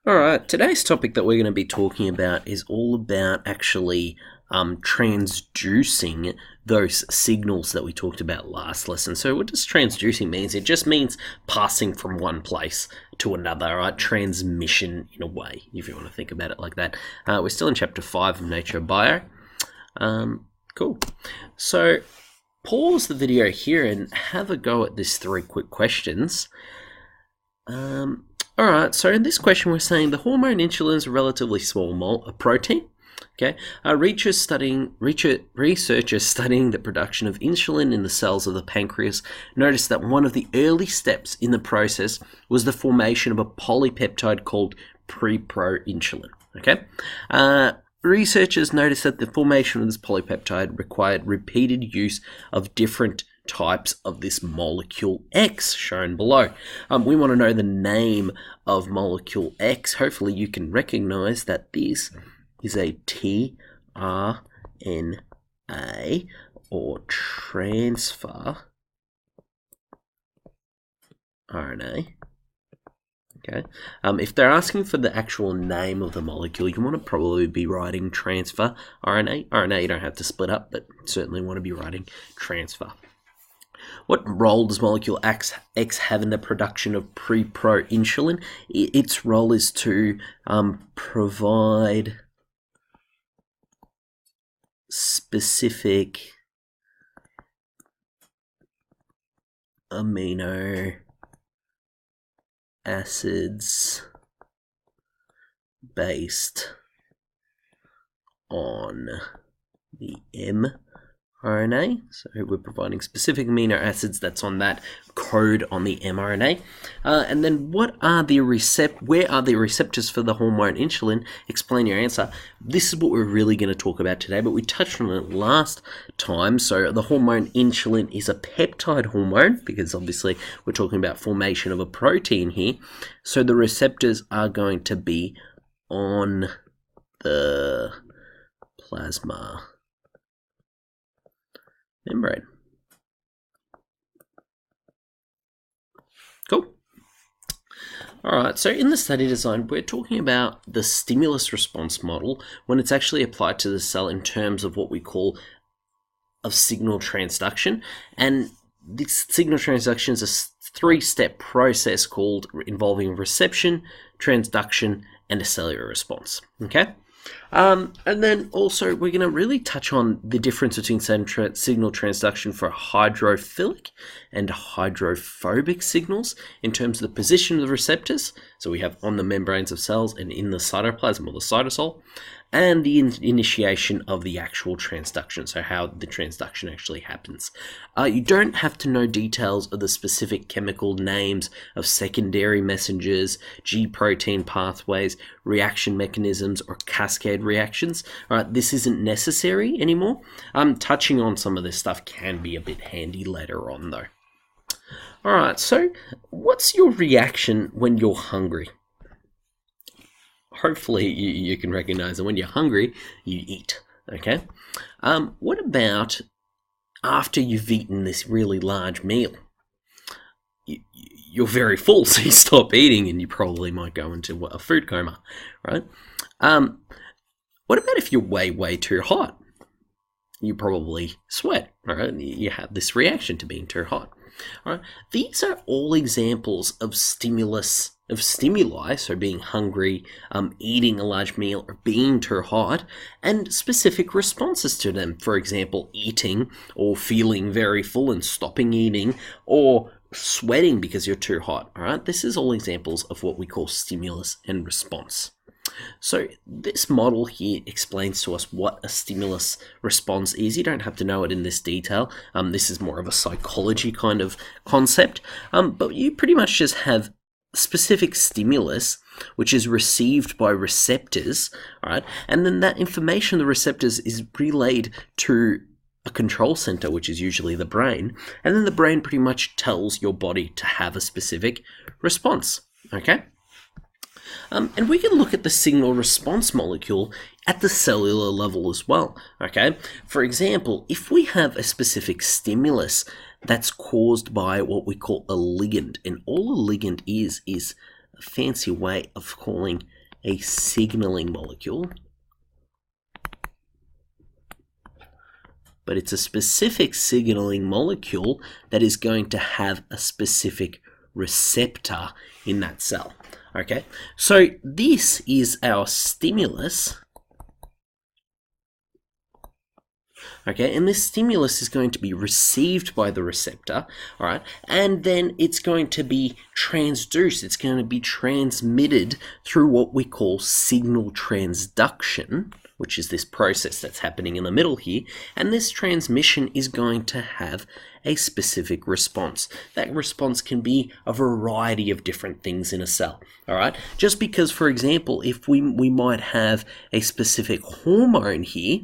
Alright, today's topic that we're going to be talking about is all about actually transducing those signals that we talked about last lesson. So what does transducing mean? It just means passing from one place to another, right? Transmission in a way, if you want to think about it like that. We're still in chapter 5 of Nature Bio. Cool. So pause the video here and have a go at these 3 quick questions. Alright, so in this question we're saying the hormone insulin is a relatively small protein. Okay, researchers studying the production of insulin in the cells of the pancreas noticed that one of the early steps in the process was the formation of a polypeptide called preproinsulin. Okay, researchers noticed that the formation of this polypeptide required repeated use of different types of this molecule X shown below. We want to know the name of molecule X. Hopefully you can recognize that this is a tRNA or transfer RNA. Okay. If they're asking for the actual name of the molecule, you want to probably be writing transfer RNA. RNA you don't have to split up, but certainly want to be writing transfer. What role does molecule X have in the production of preproinsulin? Its role is to provide specific amino acids based on the mRNA. So we're providing specific amino acids that's on that code on the mRNA. And then where are the receptors for the hormone insulin? Explain your answer. This is what we're really going to talk about today, but we touched on it last time. So the hormone insulin is a peptide hormone because obviously we're talking about formation of a protein here. So the receptors are going to be on the plasma membrane. Cool. Alright, so in the study design, we're talking about the stimulus response model when it's actually applied to the cell in terms of what we call of signal transduction. And this signal transduction is a 3-step process involving reception, transduction, and a cellular response. Okay? And then also we're going to really touch on the difference between signal transduction for hydrophilic and hydrophobic signals in terms of the position of the receptors. So we have on the membranes of cells and in the cytoplasm or the cytosol, and the initiation of the actual transduction, so how the transduction actually happens. You don't have to know details of the specific chemical names of secondary messengers, G protein pathways, reaction mechanisms, or cascade reactions. All right, this isn't necessary anymore. Touching on some of this stuff can be a bit handy later on though. All right, so what's your reaction when you're hungry? Hopefully you can recognize that when you're hungry, you eat, okay? What about after you've eaten this really large meal? You're very full, so you stop eating and you probably might go into a food coma, right? What about if you're way too hot? You probably sweat, all right? You have this reaction to being too hot. All right, these are all examples of stimuli, so being hungry, eating a large meal, or being too hot, and specific responses to them. For example, eating or feeling very full and stopping eating, or sweating because you're too hot. All right, this is all examples of what we call stimulus and response. So this model here explains to us what a stimulus response is. You don't have to know it in this detail. This is more of a psychology kind of concept. But you pretty much just have specific stimulus, which is received by receptors, all right? And then that information, the receptors, is relayed to a control center, which is usually the brain. And then the brain pretty much tells your body to have a specific response, okay? And we can look at the signal response molecule at the cellular level as well, okay? For example, if we have a specific stimulus that's caused by what we call a ligand, and all a ligand is a fancy way of calling a signaling molecule, but it's a specific signaling molecule that is going to have a specific receptor in that cell. Okay, so this is our stimulus. Okay, and this stimulus is going to be received by the receptor, all right, and then it's going to be transduced, it's going to be transmitted through what we call signal transduction, which is this process that's happening in the middle here, and this transmission is going to have a specific response. That response can be a variety of different things in a cell, all right? Just because, for example, if we might have a specific hormone here,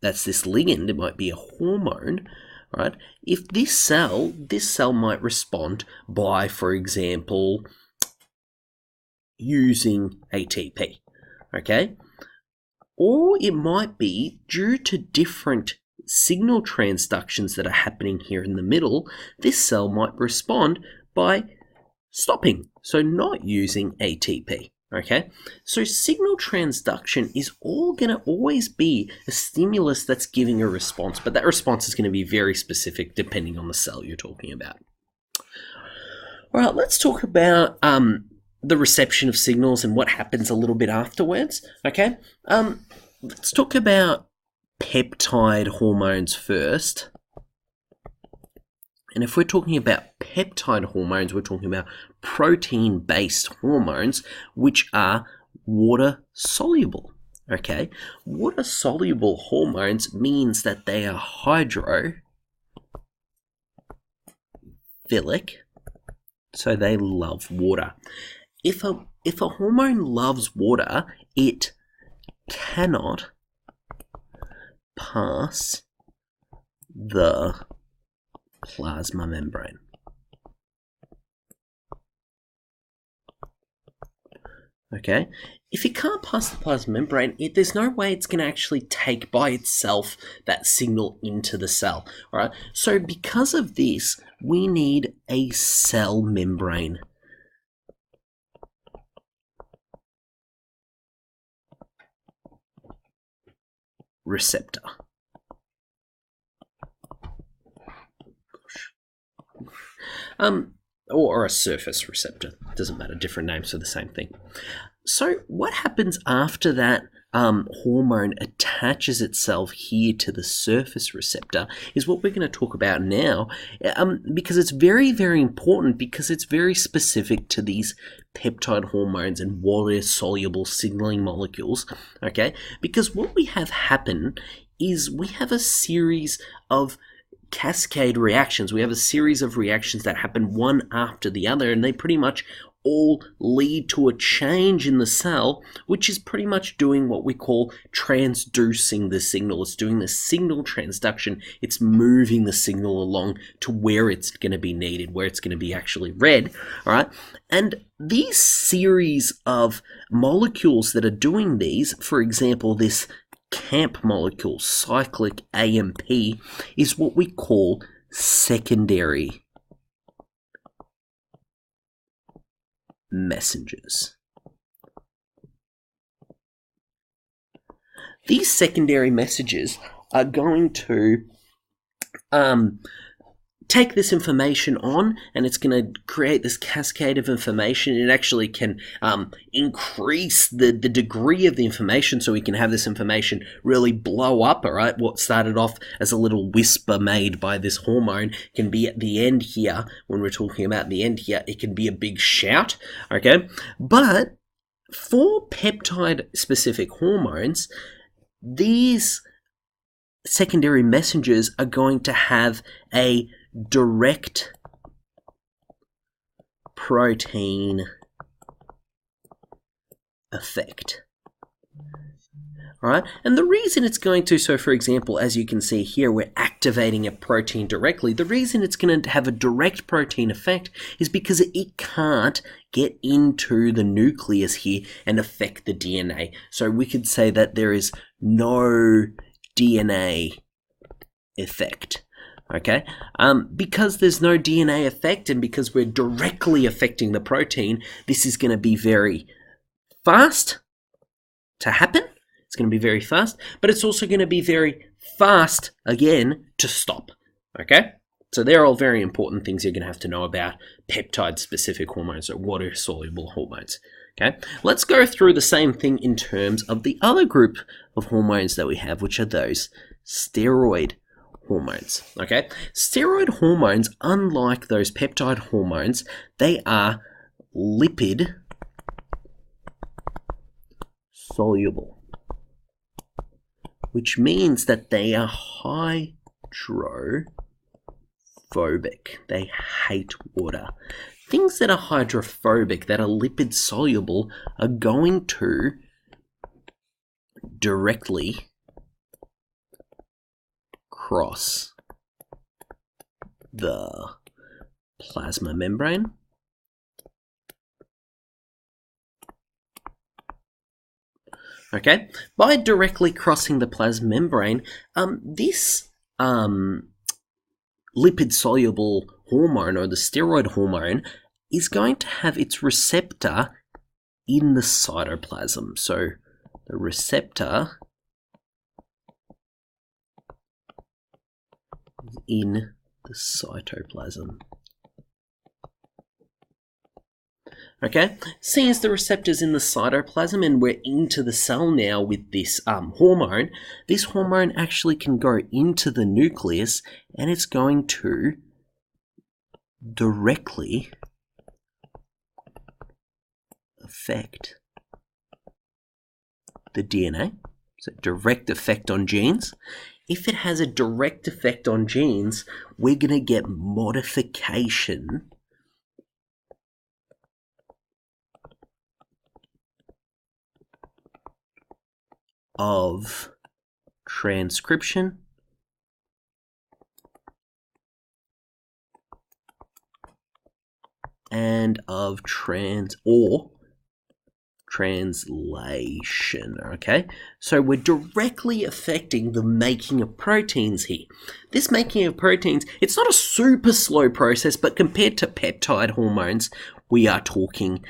that's this ligand, it might be a hormone, right? If this cell might respond by, for example, using ATP, okay? Or it might be due to different signal transductions that are happening here in the middle, this cell might respond by stopping, so not using ATP. Okay, so signal transduction is all going to always be a stimulus that's giving a response, but that response is going to be very specific depending on the cell you're talking about. All right, let's talk about the reception of signals and what happens a little bit afterwards. Okay, let's talk about peptide hormones first. And if we're talking about peptide hormones, we're talking about protein-based hormones, which are water-soluble, okay? Water-soluble hormones means that they are hydrophilic, so they love water. If a hormone loves water, it cannot pass the plasma membrane. Okay, if it can't pass the plasma membrane, there's no way it's going to actually take by itself that signal into the cell. All right, so because of this, we need a cell membrane. Receptor. Or a surface receptor. Doesn't matter, different names for the same thing. So what happens after that hormone attaches itself here to the surface receptor is what we're going to talk about now, because it's very, very important, because it's very specific to these peptide hormones and water-soluble signaling molecules, okay? Because what we have happen is we have a series of cascade reactions. We have a series of reactions that happen one after the other, and they pretty much all lead to a change in the cell, which is pretty much doing what we call transducing the signal. It's doing the signal transduction. It's moving the signal along to where it's going to be needed, where it's going to be actually read, all right? And these series of molecules that are doing these, for example, this CAMP molecule, cyclic AMP, is what we call secondary messengers. These secondary messages are going to take this information on, and it's going to create this cascade of information. It actually can increase the degree of the information, so we can have this information really blow up, all right? What started off as a little whisper made by this hormone can be at the end here, when we're talking about the end here, it can be a big shout, okay? But for peptide-specific hormones, these secondary messengers are going to have a direct protein effect. All right, and the reason it's going to, so for example, as you can see here, we're activating a protein directly. The reason it's going to have a direct protein effect is because it can't get into the nucleus here and affect the DNA. So we could say that there is no DNA effect. Okay, because there's no DNA effect and because we're directly affecting the protein, this is going to be very fast to happen. It's going to be very fast, but it's also going to be very fast again to stop. Okay, so they're all very important things you're going to have to know about peptide-specific hormones or water-soluble hormones. Okay, let's go through the same thing in terms of the other group of hormones that we have, which are those steroid hormones. Okay, steroid hormones, unlike those peptide hormones, they are lipid soluble, which means that they are hydrophobic. They hate water. Things that are hydrophobic, that are lipid soluble, are going to directly cross the plasma membrane okay, by directly crossing the plasma membrane, this lipid-soluble hormone, or the steroid hormone, is going to have its receptor in the cytoplasm. So the receptor is in the cytoplasm. Okay, seeing as the receptor's in the cytoplasm and we're into the cell now with this hormone actually can go into the nucleus and it's going to directly affect the DNA. So direct effect on genes. If it has a direct effect on genes, we're going to get modification of transcription and of translation, okay? So we're directly affecting the making of proteins here. This making of proteins, it's not a super slow process, but compared to peptide hormones, we are talking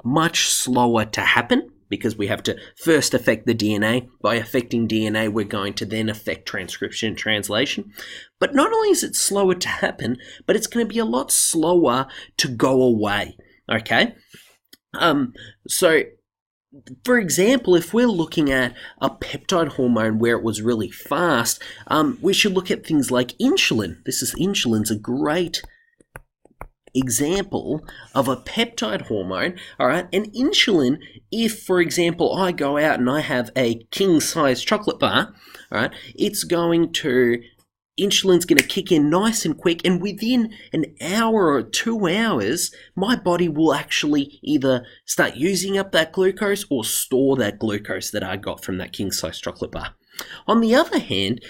much slower to happen because we have to first affect the DNA. By affecting DNA, we're going to then affect transcription and translation. But not only is it slower to happen, but it's going to be a lot slower to go away, okay? So, for example, if we're looking at a peptide hormone where it was really fast, we should look at things like insulin. Insulin's a great example of a peptide hormone, all right? And insulin, if, for example, I go out and I have a king-size chocolate bar, all right, insulin's going to kick in nice and quick, and within an hour or 2 hours, my body will actually either start using up that glucose or store that glucose that I got from that king-size chocolate bar. On the other hand,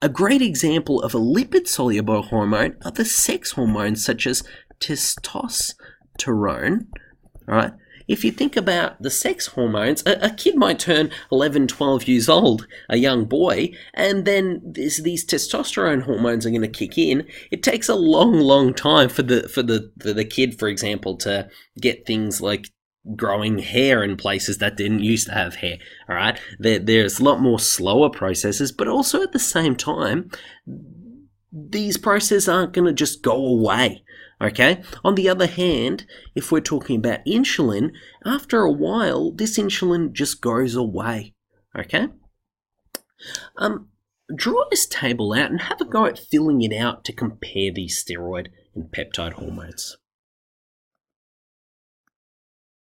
a great example of a lipid-soluble hormone are the sex hormones such as testosterone, all right? If you think about the sex hormones, a kid might turn 11, 12 years old, a young boy, and then these testosterone hormones are going to kick in. It takes a long, long time for the kid, for example, to get things like growing hair in places that didn't used to have hair, all right? There's a lot more slower processes, but also at the same time, these processes aren't going to just go away. Okay. On the other hand, if we're talking about insulin, after a while, this insulin just goes away. Okay. Draw this table out and have a go at filling it out to compare these steroid and peptide hormones.